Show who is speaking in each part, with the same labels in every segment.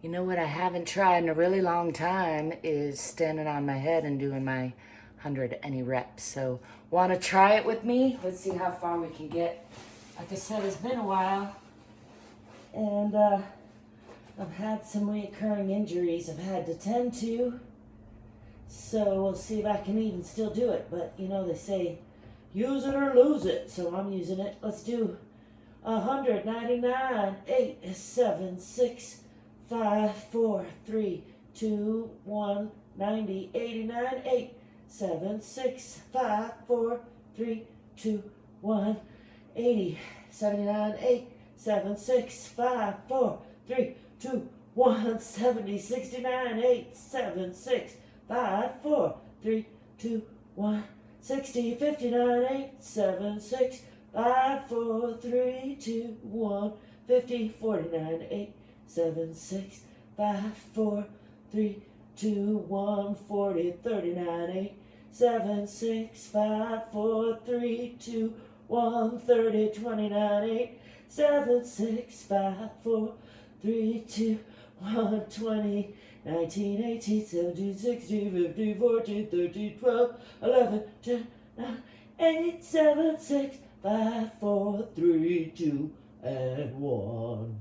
Speaker 1: You know what I haven't tried in a really long time is standing on my head and doing my 100 any reps. So want to try it with me? Let's see how far we can get. Like I said, it's been a while. And I've had some recurring injuries I've had to tend to. So we'll see if I can even still do it. But you know, they say use it or lose it. So I'm using it. Let's do 199, 8, 7, 6, 5, 4, 3, 2, 1, 90, 89, 8, 7, 6, 5, 4, 3, 2, 1, 80, 79, 8, 7, 6, 5, 4, 3, 2, 1, 70, 69, 8, 7, 6, 5, 4, 3, 2, 1, 60, 59, 8, 7, 6, 5, 4, 3, 2, 1, 50, 49, 8, 7, 6, 5, 4, 3, 2, 1, 40, 39, 8, 7, 6, 5, 4, 3, 2, 1, 30, 29, 8, 7, 6, 5, 4, 3, 2, 1, 20, 19, 18, 17, 16, 15, 14, 13, 12, 11, 10, 9, 8, 7, 6, 5, 4, 3, 2, and 1.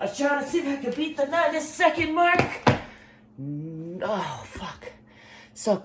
Speaker 1: I was trying to see if I could beat the 90-second mark. Oh, fuck. So